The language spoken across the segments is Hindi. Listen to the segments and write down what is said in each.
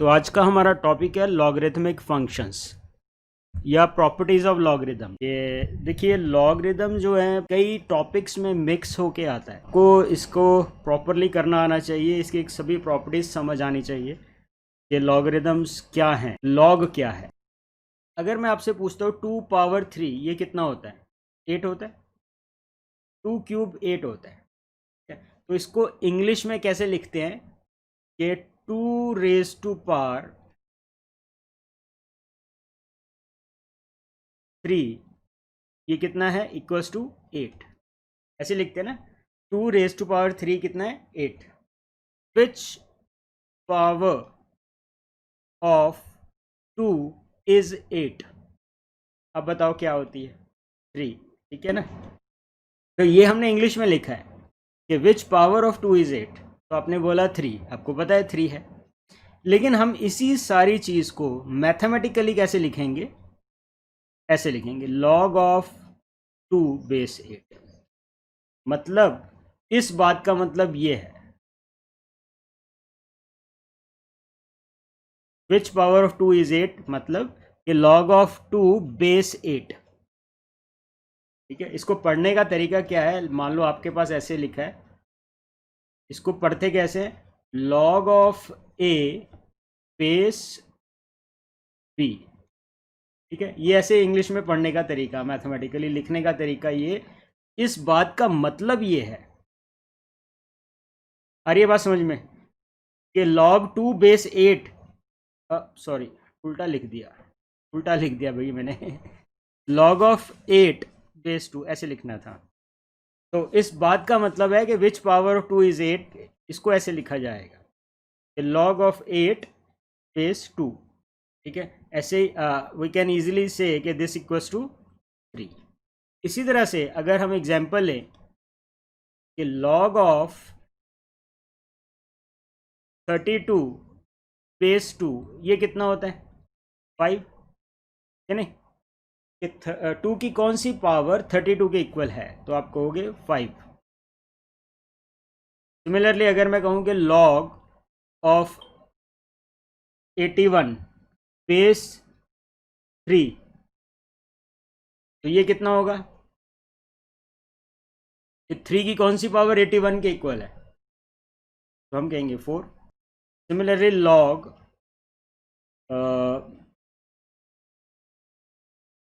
तो आज का हमारा टॉपिक है लॉगरिथमिक फंक्शंस या प्रॉपर्टीज ऑफ लॉगरिथम। ये देखिए, लॉगरिथम जो है कई टॉपिक्स में मिक्स होके आता है। इसको प्रॉपरली करना आना चाहिए, इसकी सभी प्रॉपर्टीज समझ आनी चाहिए कि लॉगरिथम्स क्या हैं, लॉग क्या है। अगर मैं आपसे पूछता हूँ 2 पावर 3 ये कितना होता है? 8 होता है। 2 क्यूब 8 होता है। तो इसको इंग्लिश में कैसे लिखते हैं कि 2 रेज़ टू पावर 3 ये कितना है? Equals to 8। ऐसे लिखते हैं ना, 2 रेज़ टू पावर 3 कितना है? 8। Which power of 2 is 8? अब बताओ क्या होती है? 3। ठीक है ना। तो ये हमने इंग्लिश में लिखा है कि विच पावर ऑफ 2 इज 8, तो आपने बोला 3, आपको पता है 3 है। लेकिन हम इसी सारी चीज को मैथमेटिकली कैसे लिखेंगे? ऐसे लिखेंगे, log ऑफ 2 बेस 8। मतलब इस बात का मतलब ये है, विच पावर ऑफ 2 इज 8, मतलब कि log ऑफ 2 बेस 8। ठीक है, इसको पढ़ने का तरीका क्या है? मान लो आपके पास ऐसे लिखा है, इसको पढ़ते कैसे? log of a base b। ठीक है, ये ऐसे इंग्लिश में पढ़ने का तरीका, मैथमेटिकली लिखने का तरीका ये। इस बात का मतलब ये है, आ रही है बात समझ में, कि log 2 बेस 8, सॉरी उल्टा लिख दिया भाई मैंने log ऑफ 8 बेस 2 ऐसे लिखना था। तो इस बात का मतलब है कि विच पावर ऑफ 2 इज 8, इसको ऐसे लिखा जाएगा कि log ऑफ 8 बेस 2। ठीक है, ऐसे वी कैन इजीली से कि दिस इक्वल्स टू 3। इसी तरह से अगर हम एग्जांपल लें कि log ऑफ 32 बेस 2 ये कितना होता है? 5 है नहीं? कि 2 की कौन सी पावर 32 के इक्वल है? तो आप कहोगे 5। सिमिलरली अगर मैं कहूँ कि log ऑफ 81 बेस 3 तो ये कितना होगा? कि 3 की कौन सी पावर 81 के इक्वल है? तो हम कहेंगे 4। सिमिलरली log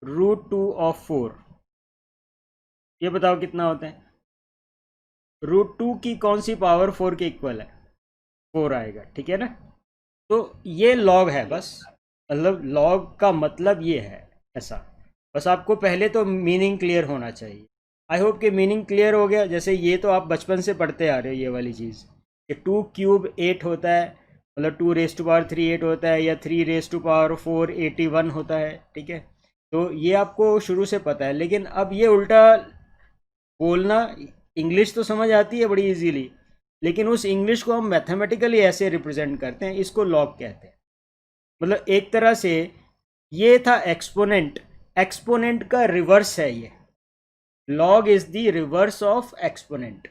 √2 ऑफ 4 ये बताओ कितना होता है? √2 की कौन सी पावर 4 के इक्वल है? 4 आएगा। ठीक है ना। तो ये लॉग है बस, मतलब लॉग का मतलब ये है ऐसा। बस आपको पहले तो मीनिंग क्लियर होना चाहिए। आई होप कि मीनिंग क्लियर हो गया। जैसे ये तो आप बचपन से पढ़ते आ रहे हो, ये वाली चीज़ कि 2 क्यूब 8 होता है, मतलब 2 रेज़ टू पावर 3 8 होता है, या 3 रेज़ टू पावर 4 81 होता है। ठीक है, तो ये आपको शुरू से पता है। लेकिन अब ये उल्टा बोलना, इंग्लिश तो समझ आती है बड़ी इजीली, लेकिन उस इंग्लिश को हम मैथमेटिकली ऐसे रिप्रेजेंट करते हैं, इसको लॉग कहते हैं। मतलब एक तरह से ये था एक्सपोनेंट, एक्सपोनेंट का रिवर्स है ये। Log is the reverse of exponent.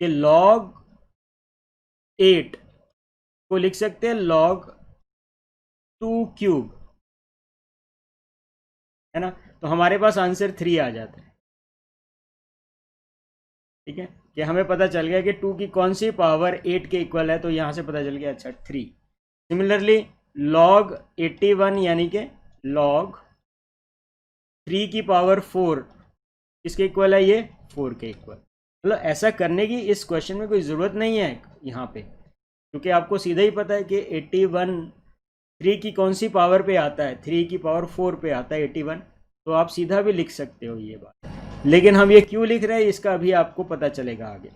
ये log 8 को लिख सकते हैं log 2 क्यूब, है ना। तो हमारे पास आंसर 3 आ जाता है। ठीक है, कि हमें पता चल गया कि 2 की कौन सी पावर 8 के इक्वल है, तो यहां से पता चल गया अच्छा 3। सिमिलरली log 81 यानी कि log 3 की पावर 4 किसके इक्वल है? ये 4 के इक्वल। मतलब ऐसा करने की इस क्वेश्चन में कोई ज़रूरत नहीं है यहाँ पे, क्योंकि आपको सीधा ही पता है कि 81 3 की कौन सी पावर पे आता है? 3 की पावर 4 पे आता है 81। तो आप सीधा भी लिख सकते हो ये बात। लेकिन हम ये क्यों लिख रहे हैं इसका अभी आपको पता चलेगा आगे।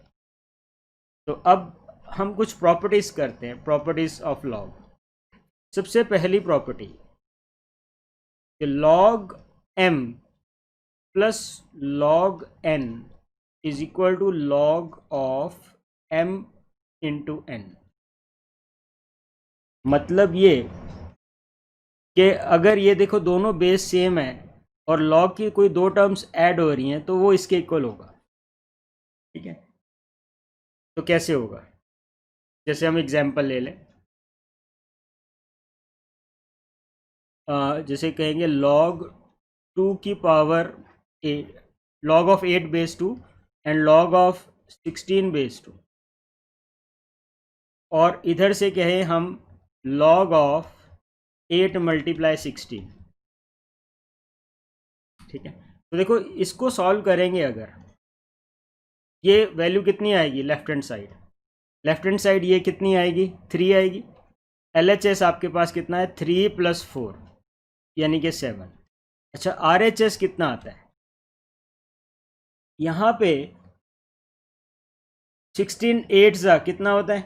तो अब हम कुछ प्रॉपर्टीज करते हैं, प्रॉपर्टीज ऑफ लॉग। सबसे पहली प्रॉपर्टी कि log m plus log n is equal to log of m into n। मतलब ये कि अगर ये देखो दोनों बेस सेम है और log की कोई दो टर्म्स ऐड हो रही हैं तो वो इसके इक्वल होगा। ठीक है, तो कैसे होगा? जैसे हम एग्जांपल ले लें, जैसे कहेंगे log 2 की power 8, log of 8 base 2 and log of 16 base 2, और इधर से कहें हम log ऑफ 8 मल्टीप्लाई 16। ठीक है, तो देखो इसको सॉल्व करेंगे अगर, ये वैल्यू कितनी आएगी left hand side, left hand side ये कितनी आएगी 3 आएगी। LHS आपके पास कितना है 3 + 4 यानी कि 7। अच्छा RHS कितना आता है यहाँ पे 16 8 ज़ा कितना होता है,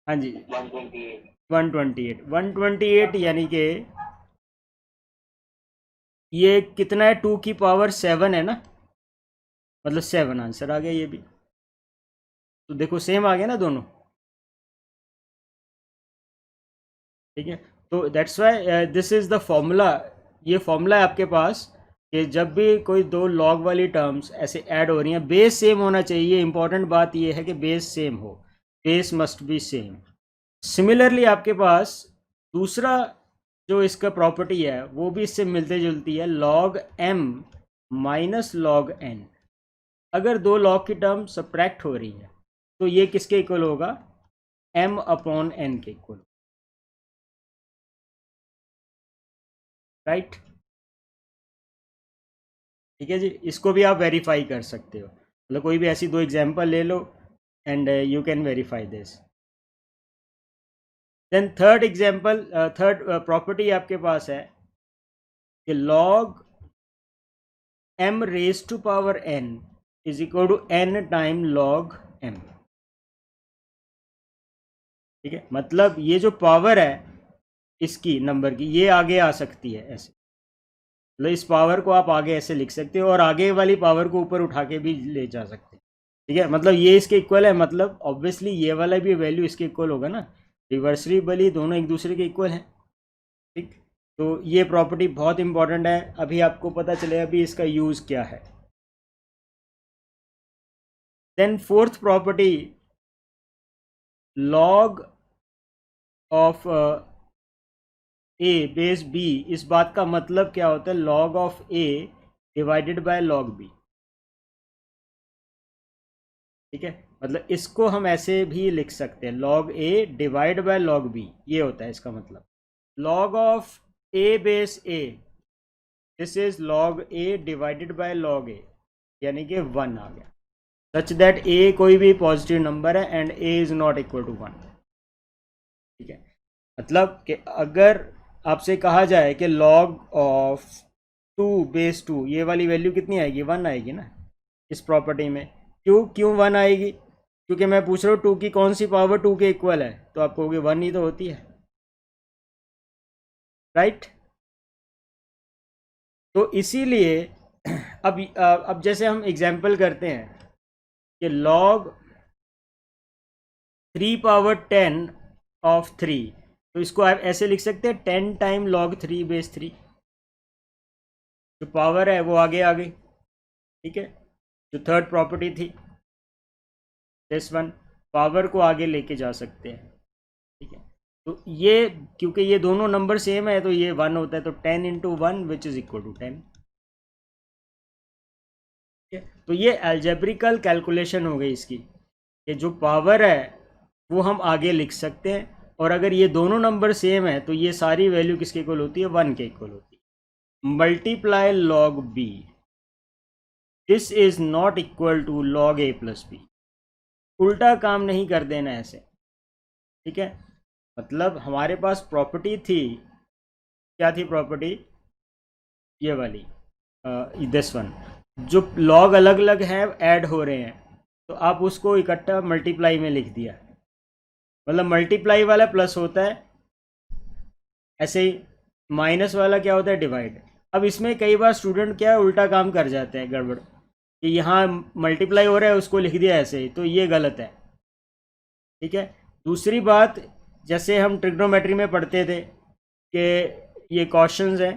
हाँ जी 128, 128 यानी कि ये कितना है 2 की पावर 7 है ना, मतलब 7 आंसर आ गया ये भी। तो देखो सेम आ गया ना दोनों। ठीक है, तो that's why this is the formula, ये फॉर्मूला है आपके पास कि जब भी कोई दो लॉग वाली टर्म्स ऐसे ऐड हो रही हैं बेस सेम होना चाहिए। इंपॉर्टेंट बात ये है कि बेस सेम हो, base must be same. Similarly आपके पास दूसरा जो इसका प्रॉपर्टी है वो भी इससे मिलते जुलती है, log m minus log n। अगर दो लॉग की टर्म सब्ट्रैक्ट हो रही है तो ये किसके इक्वल होगा, m/n के इक्वल, राइट। ठीक है जी, इसको भी आप वेरीफाई कर सकते हो, मतलब कोई भी ऐसी दो एग्जांपल ले लो and you can verify this. Then third example, third property आपके पास है कि log m raise to power n is equal to n times log m। ठीक है, मतलब ये जो पावर है इसकी नंबर की ये आगे आ सकती है ऐसे, मतलब इस पावर को आप आगे ऐसे लिख सकते हो और आगे वाली पावर को ऊपर उठा के भी ले जा सकते हैं। ठीक है, मतलब ये इसके इक्वल है, मतलब ऑब्वियसली ये वाला भी वैल्यू इसके इक्वल होगा ना, रिवर्सिबली दोनों एक दूसरे के इक्वल हैं। ठीक, तो ये प्रॉपर्टी बहुत इंपॉर्टेंट है, अभी आपको पता चलेगा अभी इसका यूज़ क्या है। Then fourth property, log of A base B, इस बात का मतलब क्या होता है, log of A divided by log B. ठीक है, मतलब इसको हम ऐसे भी लिख सकते हैं log a divide by log b, ये होता है इसका मतलब। log of a base a, this is log a divided by log a, यानी कि 1 आ गया, सच दैट a कोई भी पॉजिटिव नंबर है and a is not equal to 1। ठीक है, मतलब कि अगर आपसे कहा जाए कि log ऑफ 2 बेस 2, ये वाली वैल्यू कितनी आएगी 1 आएगी ना इस प्रॉपर्टी में। क्यों 1 आएगी, क्योंकि मैं पूछ रहा हूँ 2 की कौन सी पावर 2 के इक्वल है, तो आप कहोगे 1 ही तो होती है, राइट। तो इसीलिए अब जैसे हम एग्जाम्पल करते हैं कि log 3 पावर 10 ऑफ 3, तो इसको आप ऐसे लिख सकते हैं 10 टाइम log 3 बेस 3, जो पावर है वो आगे आ गई। ठीक है, जो थर्ड प्रॉपर्टी थी दिस वन, पावर को आगे लेके जा सकते हैं। ठीक है, तो ये क्योंकि ये दोनों नंबर सेम है तो ये 1 होता है, तो 10 into 1 which is equal to 10। ठीक है, तो ये एल्जेब्रिकल कैलकुलेशन हो गई इसकी, कि जो पावर है वो हम आगे लिख सकते हैं, और अगर ये दोनों नंबर सेम है तो ये सारी वैल्यू किसके इक्वल होती है, 1 के इक्वल होती है। Multiply log b, this is not equal to log a plus B, उल्टा काम नहीं कर देना ऐसे। ठीक है, मतलब हमारे पास प्रॉपर्टी थी, क्या थी प्रॉपर्टी, ये वाली दिस वन, जो लॉग अलग अलग हैं ऐड हो रहे हैं तो आप उसको इकट्ठा मल्टीप्लाई में लिख दिया, मतलब मल्टीप्लाई वाला प्लस होता है, ऐसे ही माइनस वाला क्या होता है, डिवाइड। अब इसमें कई बार स्टूडेंट क्या है उल्टा काम कर जाते हैं, गड़बड़, कि यहाँ मल्टीप्लाई हो रहा है उसको लिख दिया ऐसे ही, तो ये गलत है। ठीक है, दूसरी बात, जैसे हम ट्रिग्नोमेट्री में पढ़ते थे कि ये क्वेश्चंस हैं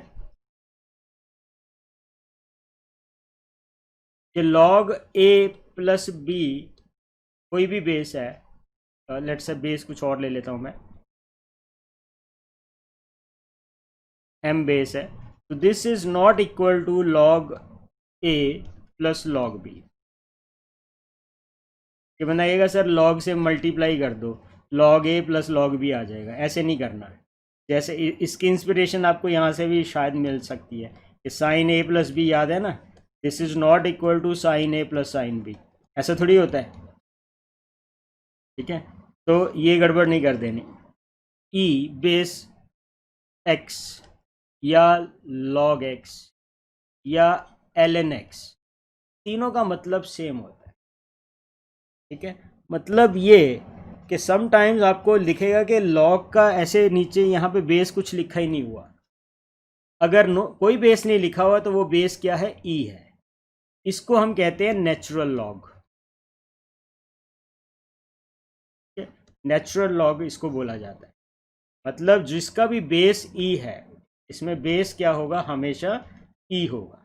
कि log a प्लस बी कोई भी बेस है, लेट्स से बेस कुछ और ले लेता हूँ मैं, m बेस है, तो this is not equal to log a plus log b। ये बनाइएगा सर log से मल्टीप्लाई कर दो, log a plus log b आ जाएगा, ऐसे नहीं करना है। जैसे इसकी इंस्पिरेशन आपको यहाँ से भी शायद मिल सकती है कि साइन a प्लस बी याद है ना, this is not equal to sine a plus sine b, ऐसा थोड़ी होता है। ठीक है, तो ये गड़बड़ नहीं कर देनी। e बेस x या log x या ln x, तीनों का मतलब सेम होता है। ठीक है, मतलब ये कि समटाइम्स आपको लिखेगा कि log का ऐसे नीचे यहाँ पे बेस कुछ लिखा ही नहीं हुआ, अगर कोई बेस नहीं लिखा हुआ तो वो बेस क्या है, e है। इसको हम कहते हैं नेचुरल लॉग। नेचुरल लॉग इसको बोला जाता है, मतलब जिसका भी बेस e है, इसमें बेस क्या होगा, हमेशा e होगा।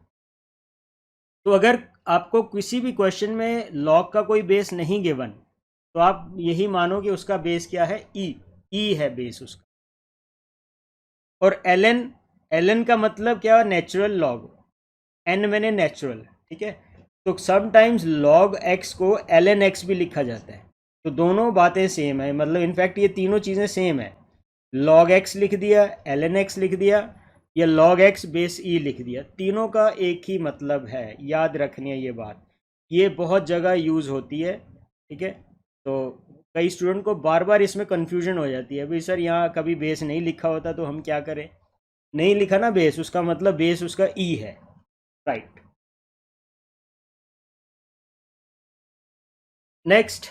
तो अगर आपको किसी भी क्वेश्चन में लॉग का कोई बेस नहीं गिवन, तो आप यही मानो कि उसका बेस क्या है, e है बेस उसका। और ln का मतलब क्या है, नेचुरल लॉग, n मैंने नेचुरल। ठीक है, तो समटाइम्स log x को ln x भी लिखा जाता है, तो दोनों बातें सेम है, मतलब इनफैक्ट ये तीनों चीज़ें सेम है। log x लिख दिया, ln x लिख दिया, या log x बेस e लिख दिया, तीनों का एक ही मतलब है, याद रखनी है ये बात, ये बहुत जगह यूज़ होती है। ठीक है, तो कई स्टूडेंट को बार बार इसमें कन्फ्यूजन हो जाती है, भाई सर यहाँ कभी बेस नहीं लिखा होता तो हम क्या करें, नहीं लिखा ना बेस, उसका मतलब बेस उसका e है, राइट। नेक्स्ट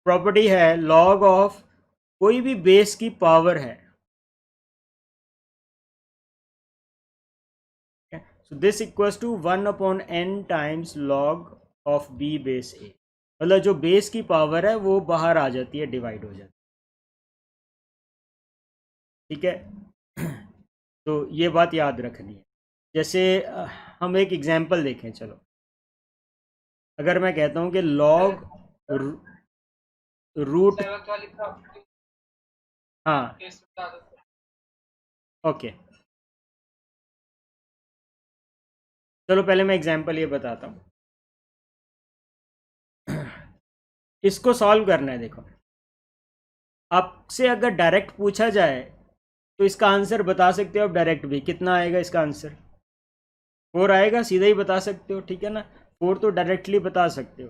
प्रॉपर्टी है log ऑफ कोई भी बेस की पावर है, so this equals to 1/n times log of b base a, मतलब जो बेस की पावर है वो बाहर आ जाती है, डिवाइड हो जाती है। ठीक है, तो ये बात याद रखनी है। जैसे हम एक एग्जांपल देखें, चलो अगर मैं कहता हूँ कि log रूट, हाँ ओके, चलो पहले मैं एग्जांपल ये बताता हूँ। इसको सॉल्व करना है, देखो आपसे अगर डायरेक्ट पूछा जाए तो इसका आंसर बता सकते हो आप डायरेक्ट भी, कितना आएगा इसका आंसर, 4 आएगा, सीधा ही बता सकते हो। ठीक है ना, 4 तो डायरेक्टली बता सकते हो,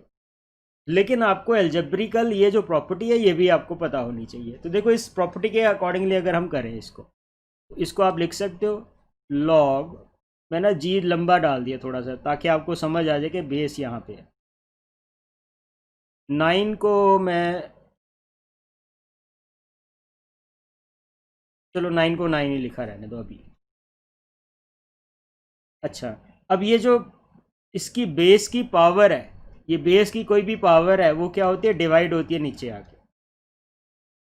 लेकिन आपको एल्जेब्रिकल ये जो प्रॉपर्टी है ये भी आपको पता होनी चाहिए। तो देखो इस प्रॉपर्टी के अकॉर्डिंगली अगर हम करें इसको आप लिख सकते हो log, मैंने जी लंबा डाल दिया थोड़ा सा ताकि आपको समझ आ जाए कि बेस यहाँ पे है। 9 को मैं, चलो 9 को 9 ही लिखा रहने दो अभी। अच्छा, अब ये जो इसकी बेस की पावर है, ये बेस की कोई भी पावर है वो क्या होती है, डिवाइड होती है नीचे आके,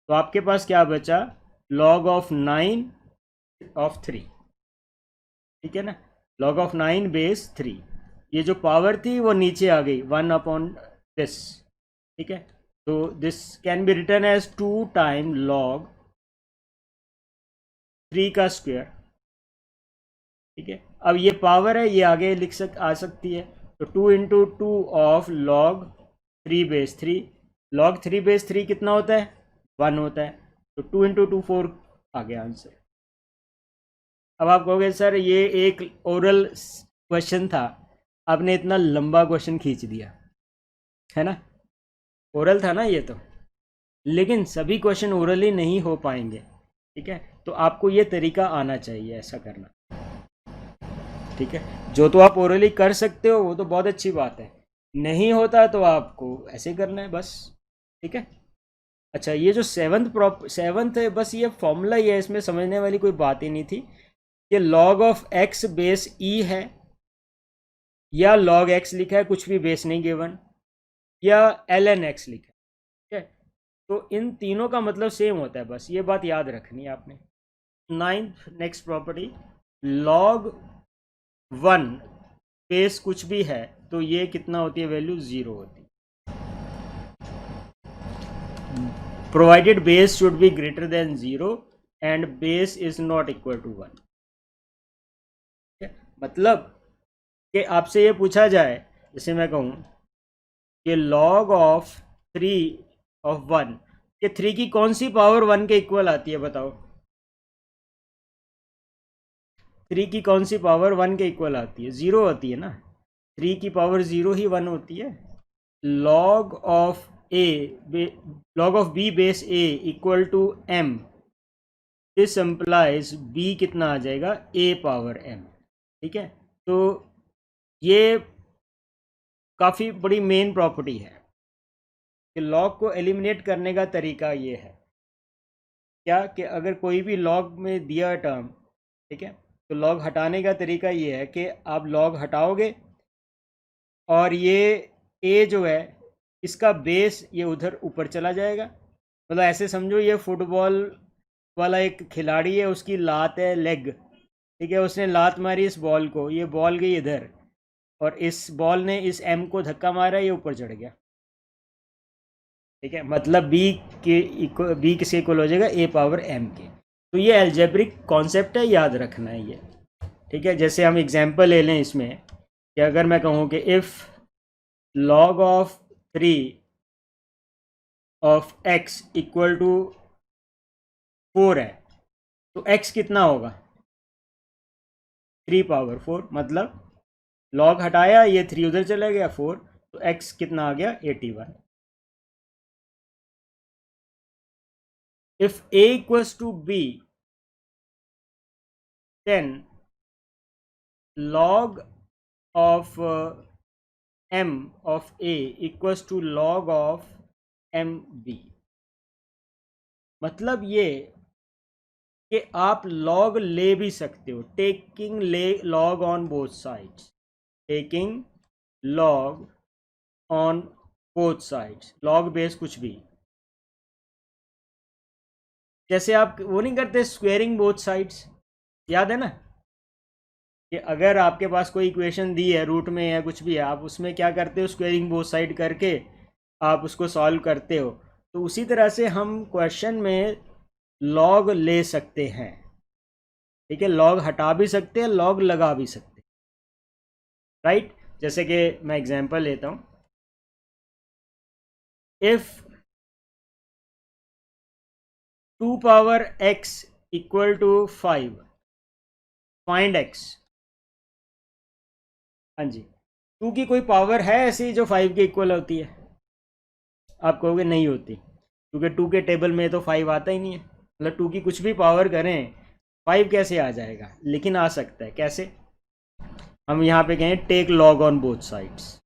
तो आपके पास क्या बचा, log ऑफ 9 ऑफ 3। ठीक है ना, log ऑफ 9 बेस 3, ये जो पावर थी वो नीचे आ गई 1/this। ठीक है, तो this can be written as 2 time log 3 का स्क्वायर। ठीक है, अब ये पावर है, ये आगे आ सकती है, तो 2 × 2 of log 3 base 3, log 3 base 3 कितना होता है, 1 होता है, तो 2 × 2 4 आ गया आंसर। अब आप कहोगे सर ये एक ओरल क्वेश्चन था, आपने इतना लंबा क्वेश्चन खींच दिया, है ना, ओरल था ना ये तो, लेकिन सभी क्वेश्चन ओरली नहीं हो पाएंगे। ठीक है, तो आपको ये तरीका आना चाहिए ऐसा करना। ठीक है, जो तो आप ओरली कर सकते हो वो तो बहुत अच्छी बात है, नहीं होता तो आपको ऐसे करना है बस। ठीक है, अच्छा ये जो सेवंथ है, बस ये फॉर्मूला ही है, इसमें समझने वाली कोई बात ही नहीं थी। ये log of x base e है, या log x लिखा है, कुछ भी बेस नहीं गिवन, या ln x लिखा है। ठीक है, तो इन तीनों का मतलब सेम होता है, बस ये बात याद रखनी है आपने। 9th next property, log 1 base कुछ भी है तो ये कितना होती है, वैल्यू 0 होती है, provided base should be greater than 0 and base is not equal to 1। मतलब कि आपसे ये पूछा जाए, जैसे मैं कहूँ कि log ऑफ 3 ऑफ 1, कि 3 की कौन सी पावर 1 के इक्वल आती है, बताओ। 3 की कौन सी पावर 1 के इक्वल आती है? 0 होती है ना। 3 की पावर 0 ही 1 होती है। log of a log of b base a equal to m, this implies b कितना आ जाएगा? a power m। ठीक है, तो ये काफ़ी बड़ी मेन प्रॉपर्टी है कि लॉग को एलिमिनेट करने का तरीका ये है क्या, कि अगर कोई भी लॉग में दिया टर्म, ठीक है, तो लॉग हटाने का तरीका ये है कि आप लॉग हटाओगे और ये ए जो है इसका बेस ये उधर ऊपर चला जाएगा। मतलब ऐसे समझो ये फुटबॉल वाला एक खिलाड़ी है, उसकी लात है लेग, ठीक है, उसने लात मारी इस बॉल को, ये बॉल गई इधर और इस बॉल ने इस एम को धक्का मारा, ये ऊपर चढ़ गया। ठीक है, मतलब बी किसके इक्वल हो जाएगा? ए पावर एम के। तो ये एल्जेब्रिक कॉन्सेप्ट है, याद रखना है ये। ठीक है, जैसे हम एग्जांपल ले लें इसमें कि अगर मैं कहूँ कि if log of 3 of x equal to 4 है, तो x कितना होगा? 3 पावर 4, मतलब log हटाया, ये 3 उधर चला गया 4, तो x कितना आ गया? 81। If a equals to b, then log of m of a equals to log of mb। मतलब ये कि आप log ले भी सकते हो, taking log on both sides, taking log on both sides, log base कुछ भी। जैसे आप वो नहीं करते स्क्वेयरिंग बोथ साइड्स, याद है ना, कि अगर आपके पास कोई इक्वेशन दी है रूट में या कुछ भी है, आप उसमें क्या करते हो? स्क्वेयरिंग बोथ साइड करके आप उसको सॉल्व करते हो। तो उसी तरह से हम क्वेश्चन में लॉग ले सकते हैं। ठीक है, लॉग हटा भी सकते हैं, लॉग लगा भी सकते हैं, राइट। जैसे कि मैं एग्जांपल लेता हूँ, if 2 power x equal to 5, find x। हाँ जी, 2 की कोई पावर है ऐसी जो 5 के इक्वल होती है? आप कहोगे नहीं होती, क्योंकि 2 के टेबल में तो 5 आता ही नहीं है। मतलब 2 की कुछ भी पावर करें 5 कैसे आ जाएगा? लेकिन आ सकता है, कैसे? हम यहाँ पे कहें take log on both sides.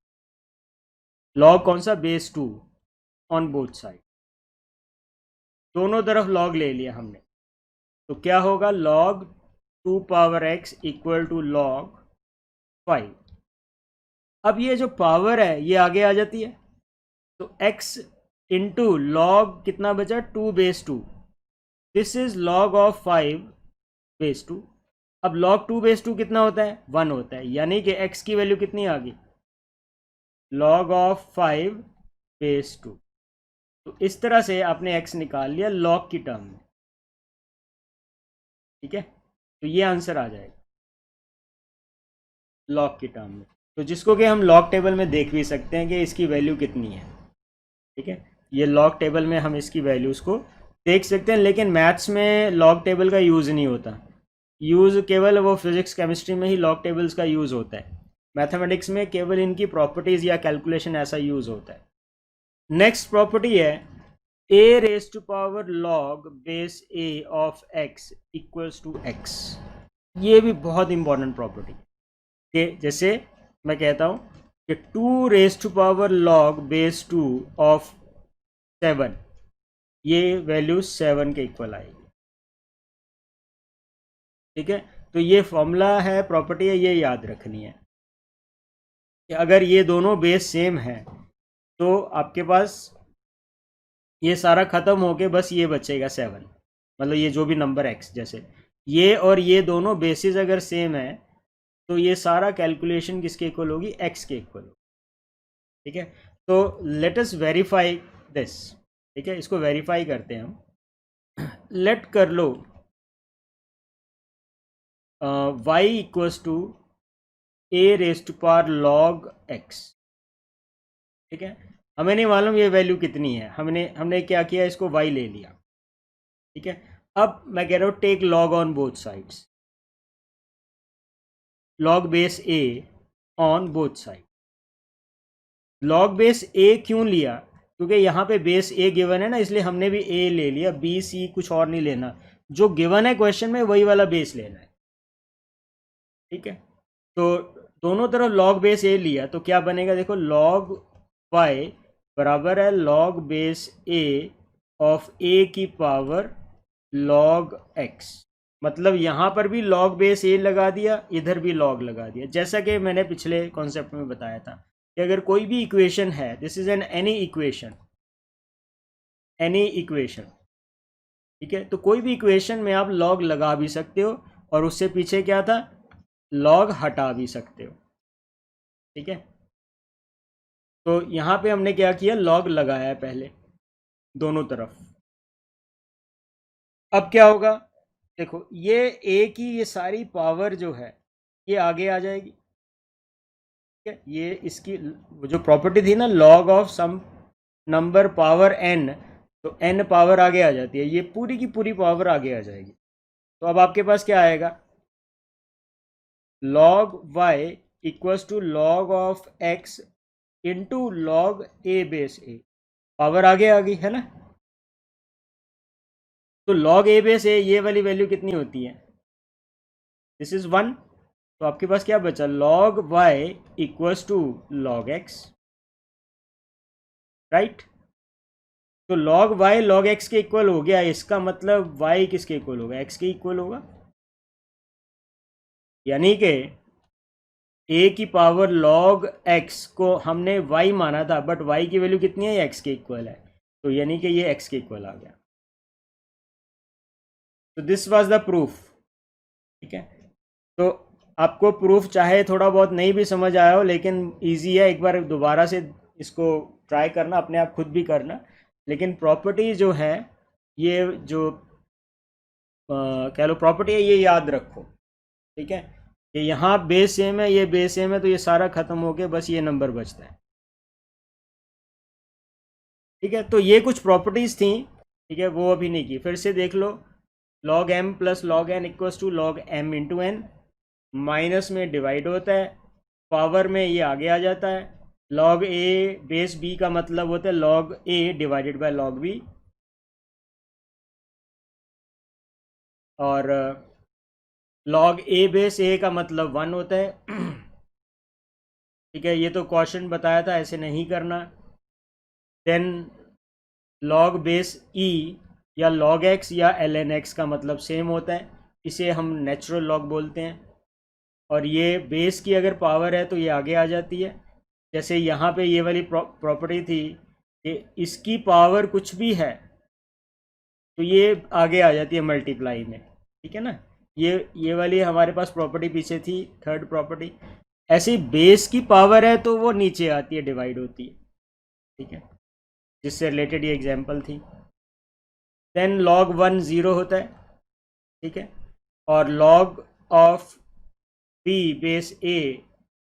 Log कौन सा? बेस 2 ऑन बोथ साइड, दोनों तरफ लॉग ले लिया हमने। तो क्या होगा? Log 2 power x equal to log 5। अब ये जो पावर है ये आगे आ जाती है, तो x इंटू लॉग कितना बचा? 2 base 2, this is log of 5 base 2। अब log 2 बेस 2 कितना होता है? 1 होता है, यानी कि x की वैल्यू कितनी आ गई? log of 5 base 2। तो इस तरह से आपने x निकाल लिया log की टर्म में। ठीक है, तो ये आंसर आ जाएगा log की टर्म में, तो जिसको कि हम log टेबल में देख भी सकते हैं कि इसकी वैल्यू कितनी है। ठीक है, ये log टेबल में हम इसकी वैल्यूज़ को देख सकते हैं, लेकिन मैथ्स में log टेबल का यूज़ नहीं होता। यूज़ केवल वो फिजिक्स केमिस्ट्री में ही log टेबल्स का यूज़ होता है, मैथमेटिक्स में केवल इनकी प्रॉपर्टीज़ या कैलकुलेशन ऐसा यूज़ होता है। नेक्स्ट प्रॉपर्टी है a raise to power log base a of x equals to x। ये भी बहुत इंपॉर्टेंट प्रॉपर्टी कि जैसे मैं कहता हूँ कि 2 raise to power log base 2 of 7, ये वैल्यू 7 के इक्वल आएगी। ठीक है, तो ये फॉर्मूला है, प्रॉपर्टी है, ये याद रखनी है कि अगर ये दोनों बेस सेम है तो आपके पास ये सारा ख़त्म होके बस ये बचेगा 7। मतलब ये जो भी नंबर x, जैसे ये और ये दोनों बेसिस अगर सेम है तो ये सारा कैलकुलेशन किसके इक्वल होगी? x के इक्वल होगी। ठीक है, तो लेट अस वेरीफाई दिस। ठीक है, इसको वेरीफाई करते हैं हम। लेट कर लो y equals to A raised power log X. ठीक है, हमें नहीं मालूम ये वैल्यू कितनी है, हमने क्या किया, इसको y ले लिया। ठीक है, अब मैं कह रहा हूँ take log on both sides, log base A on both side. Log base A क्यों लिया, क्योंकि यहाँ पे बेस ए गिवन है ना, इसलिए हमने भी ए ले लिया, बी सी कुछ और नहीं लेना, जो गिवन है क्वेश्चन में वही वाला बेस लेना है। ठीक है, तो दोनों तरफ लॉग बेस ए लिया तो क्या बनेगा, देखो लॉग वाई बराबर है लॉग बेस ए ऑफ ए की पावर लॉग एक्स। मतलब यहाँ पर भी लॉग बेस ए लगा दिया, इधर भी लॉग लगा दिया, जैसा कि मैंने पिछले कॉन्सेप्ट में बताया था कि अगर कोई भी इक्वेशन है, this is an any equation, ठीक है, तो कोई भी इक्वेशन में आप लॉग लगा भी सकते हो और उससे पीछे क्या था, लॉग हटा भी सकते हो। ठीक है, तो यहाँ पे हमने क्या किया, लॉग लगाया है पहले दोनों तरफ। अब क्या होगा, देखो ये ए की ये सारी पावर जो है ये आगे आ जाएगी। ठीक है, ये इसकी जो प्रॉपर्टी थी ना, log of some number power N, तो एन पावर आगे आ जाती है, ये पूरी की पूरी पावर आगे आ जाएगी। तो अब आपके पास क्या आएगा, log Y equals to log of X into log A base A, power आगे आ गई है ना। तो लॉग ए बेस ए ये वाली वैल्यू कितनी होती है, दिस इज 1, तो आपके पास क्या बचा, log Y equals to log X, right. तो लॉग वाई लॉग एक्स के इक्वल हो गया, इसका मतलब वाई किसके इक्वल होगा, एक्स के इक्वल होगा, यानी कि ए की पावर लॉग एक्स को हमने वाई माना था, बट वाई की वैल्यू कितनी है, एक्स के इक्वल है, तो यानी कि ये एक्स के इक्वल आ गया। तो दिस वाज द प्रूफ। ठीक है, तो आपको प्रूफ चाहे थोड़ा बहुत नहीं भी समझ आया हो, लेकिन इजी है, एक बार दोबारा से इसको ट्राई करना, अपने आप खुद भी करना। लेकिन प्रॉपर्टी जो है, ये जो कह लो प्रॉपर्टी है, ये याद रखो। ठीक है, कि यहाँ बेस सेम है, ये बेस सेम है, तो ये सारा खत्म हो गया, बस ये नंबर बचता है। ठीक है, तो ये कुछ प्रॉपर्टीज़ थी, ठीक है, वो अभी नहीं की, फिर से देख लो, log M plus log N equals to log M into N, minus में डिवाइड होता है, पावर में ये आगे आ जाता है, लॉग ए बेस बी का मतलब होता है log A divided by log B, और लॉग ए बेस ए का मतलब 1 होता है। ठीक है, ये तो क्वेश्चन बताया था, ऐसे नहीं करना। देन लॉग बेस ई या लॉग एक्स या एल एन एक्स का मतलब सेम होता है, इसे हम नेचुरल लॉग बोलते हैं। और ये बेस की अगर पावर है तो ये आगे आ जाती है, जैसे यहाँ पे ये वाली प्रॉपर्टी थी कि इसकी पावर कुछ भी है तो ये आगे आ जाती है मल्टीप्लाई में। ठीक है ना, ये वाली हमारे पास प्रॉपर्टी पीछे थी, थर्ड प्रॉपर्टी। ऐसे बेस की पावर है तो वो नीचे आती है, डिवाइड होती है। ठीक है, जिससे रिलेटेड ये एग्जांपल थी। देन log 1 0 होता है। ठीक है, और log of b base a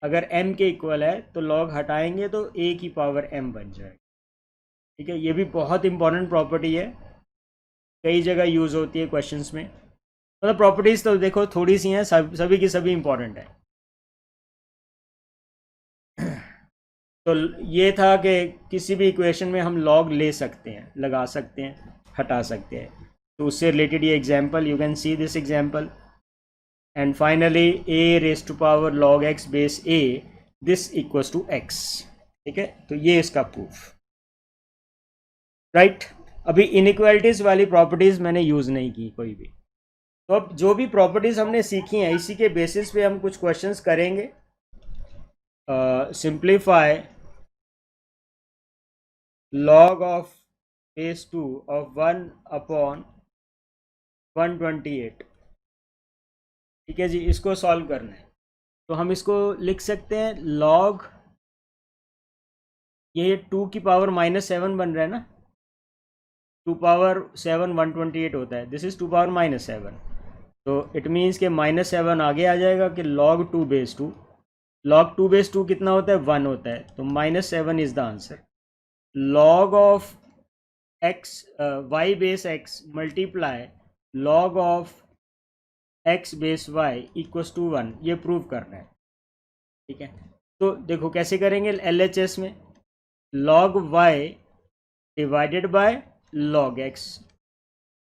अगर m के इक्वल है तो log हटाएंगे तो a की पावर m बन जाएगी। ठीक है, ये भी बहुत इंपॉर्टेंट प्रॉपर्टी है, कई जगह यूज़ होती है क्वेश्चंस में। मतलब प्रॉपर्टीज़ तो देखो थोड़ी सी हैं, सभी की सभी इंपॉर्टेंट है। तो ये था कि किसी भी इक्वेशन में हम लॉग ले सकते हैं, लगा सकते हैं, हटा सकते हैं। तो उससे रिलेटेड ये example, you can see this example. And finally a raise to power log x base a, this equals to x। ठीक है, तो ये इसका प्रूफ, राइट। अभी इनइक्वालिटीज़ वाली प्रॉपर्टीज़ मैंने यूज़ नहीं की कोई भी। तो अब जो भी प्रॉपर्टीज़ हमने सीखी हैं, इसी के बेसिस पे हम कुछ क्वेश्चंस करेंगे। Simplify log of base 2 of 1 upon 128। ठीक है जी, इसको सॉल्व करना है तो हम इसको लिख सकते हैं log, ये 2 की पावर -7 बन रहा है ना, 2 पावर 7 128 होता है, दिस इज़ 2 पावर -7, तो इट मीन्स के -7 आगे आ जाएगा कि log 2 बेस 2, log 2/2 कितना होता है, 1 होता है, तो -7 is the answer. log of x y base x multiply log of x base y equals to 1, ये प्रूव करना है। ठीक है, तो देखो कैसे करेंगे LHS में, log y divided by log x।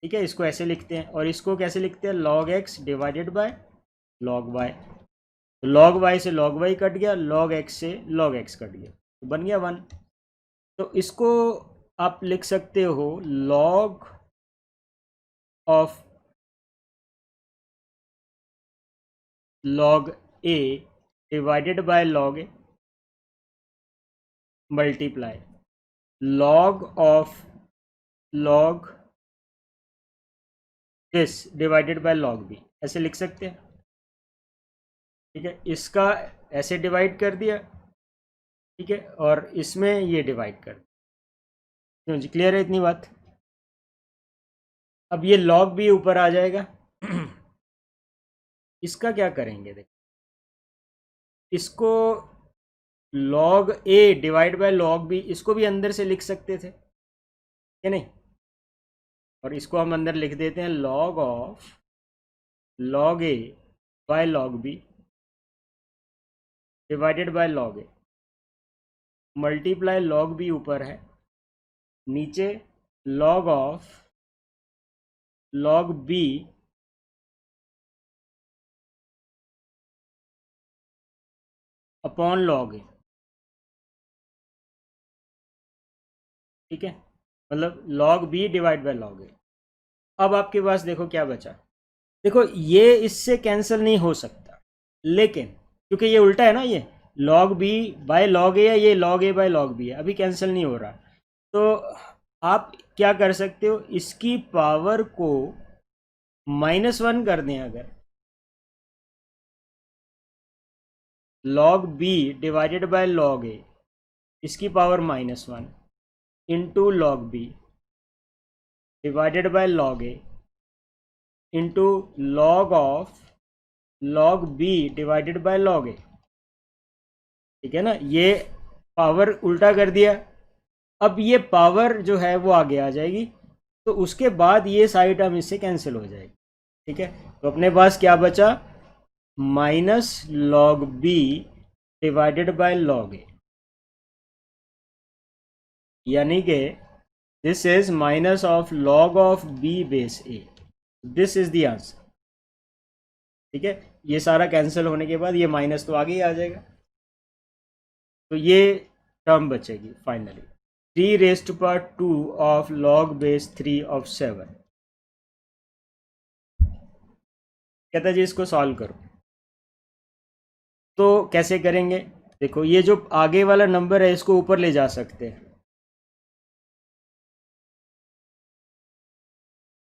ठीक है, इसको ऐसे लिखते हैं, और इसको कैसे लिखते हैं, log x divided by log y। तो log y से log y कट गया, log x से log x कट गया, तो बन गया 1। तो इसको आप लिख सकते हो log of log a divided by log a multiply log of log this divided by log b, ऐसे लिख सकते हैं। ठीक है, इसका ऐसे डिवाइड कर दिया, ठीक है, और इसमें ये डिवाइड कर दिया। क्यों जी, क्लियर है इतनी बात? अब ये log b ऊपर आ जाएगा। इसका क्या करेंगे, देखो इसको log a divide by log b, इसको भी अंदर से लिख सकते थे क्या नहीं, और इसको हम अंदर लिख देते हैं log of log a by log b divided by log a multiply log b ऊपर है, नीचे log of log b upon log a। ठीक है, मतलब log b divide by log a। अब आपके पास देखो क्या बचा, देखो ये इससे कैंसिल नहीं हो सकता, लेकिन क्योंकि ये उल्टा है ना, ये log b by log a है, ये log a by log b है, अभी कैंसिल नहीं हो रहा। तो आप क्या कर सकते हो, इसकी पावर को -1 कर दें, अगर log b divided by log a इसकी power -1 into log b divided by log a into log of log b divided by log a। ठीक है ना, ये पावर उल्टा कर दिया। अब ये पावर जो है वो आगे आ जाएगी, तो उसके बाद ये साइड टर्म इससे कैंसिल हो जाएगी। ठीक है, तो अपने पास क्या बचा, -log b divided by log a, यानी कि this is minus of log of b base a, this is the answer. ठीक है, ये सारा कैंसिल होने के बाद ये माइनस तो आगे ही आ जाएगा, तो ये टर्म बचेगी finally 3⁻² of log base 3 of 7। कहता है जी इसको सॉल्व करो, तो कैसे करेंगे, देखो ये जो आगे वाला नंबर है इसको ऊपर ले जा सकते हैं,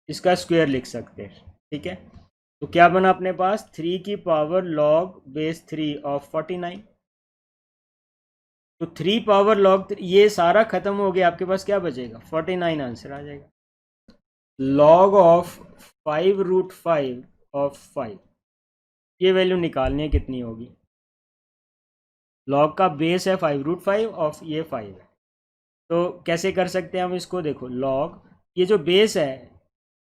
इसका स्क्वायर लिख सकते हैं। ठीक है, तो क्या बना अपने पास, 3 की पावर log बेस 3 ऑफ 49। तो 3 पावर log 3, ये सारा खत्म हो गया, आपके पास क्या बचेगा, 49 आंसर आ जाएगा। log ऑफ 5√5 ऑफ 5, ये वैल्यू निकालनी है, कितनी होगी, log का बेस है 5√5 ऑफ ये 5 है, तो कैसे कर सकते हैं हम इसको, देखो log ये जो बेस है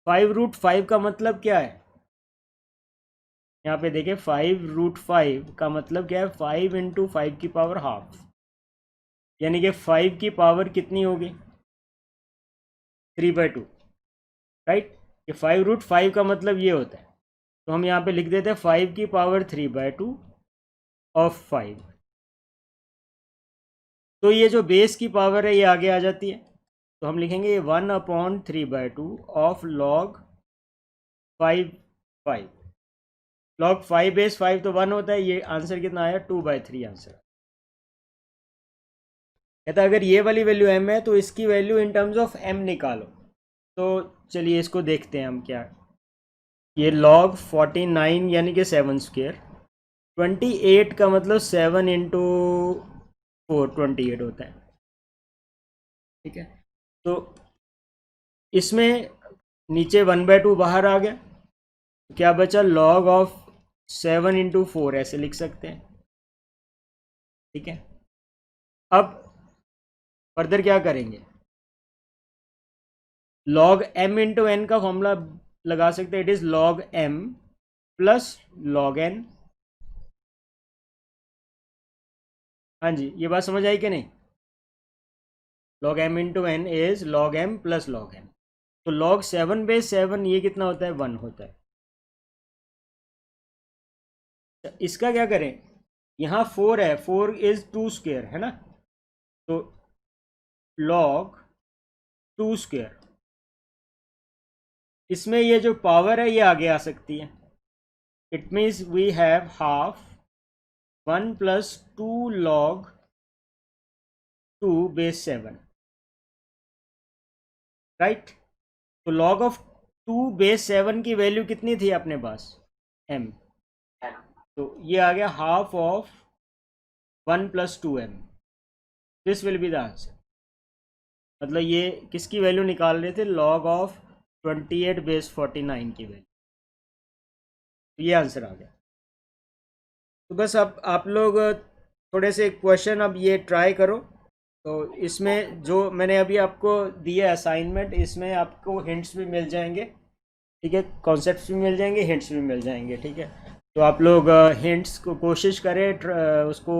5√5 का मतलब क्या है, यहाँ पे देखें 5√5 का मतलब क्या है, 5 इंटू 5 की पावर हाफ, यानी कि 5 की पावर कितनी होगी, 3/2, राइट। ये 5√5 का मतलब ये होता है, तो हम यहाँ पे लिख देते हैं 5 की पावर 3/2 ऑफ 5। तो ये जो बेस की पावर है ये आगे आ जाती है, तो हम लिखेंगे ये 1/3/2 ऑफ log 5 log 5 बेस 5 तो 1 होता है, ये आंसर कितना आया, 2/3 आंसर। कहता है अगर ये वाली वैल्यू m है तो इसकी value in terms of m निकालो। तो चलिए इसको देखते हैं हम क्या, ये log 49 यानी कि 7², 28 का मतलब 7 इंटू 4 28 होता है। ठीक है, तो इसमें नीचे 1/2 बाहर आ गया, तो क्या बचा, log ऑफ 7 इंटू 4 ऐसे लिख सकते हैं, ठीक है, अब फर्दर क्या करेंगे, log m इंटू एन का फॉर्मूला लगा सकते हैं, it is log m plus log n। हाँ जी, ये बात समझ आई कि नहीं, log m into N is log m plus log n। तो log 7/7 ये कितना होता है, 1 होता है। इसका क्या करें, यहाँ 4 है, 4 इज 2 स्क्वेयर है ना, तो log 2 स्क्वेयर, इसमें ये जो पावर है ये आगे आ सकती है, it means we have half 1 plus 2 log 2/7, right. तो log ऑफ 2/7 की वैल्यू कितनी थी अपने पास, m, तो ये आ गया half of 1 plus 2m, this will be the answer. मतलब ये किसकी वैल्यू निकाल रहे थे, log ऑफ 28/49 की वैल्यू, तो ये आंसर आ गया। तो बस अब आप लोग थोड़े से क्वेश्चन अब ये ट्राई करो, तो इसमें जो मैंने अभी आपको दिया असाइनमेंट, इसमें आपको हिंट्स भी मिल जाएंगे, ठीक है, कॉन्सेप्ट्स भी मिल जाएंगे, हिंट्स भी मिल जाएंगे, ठीक है। तो आप लोग हिंट्स को कोशिश करें, उसको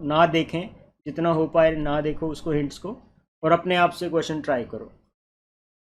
ना देखें, जितना हो पाए ना देखो उसको, हिंट्स को, और अपने आप से क्वेश्चन ट्राई करो।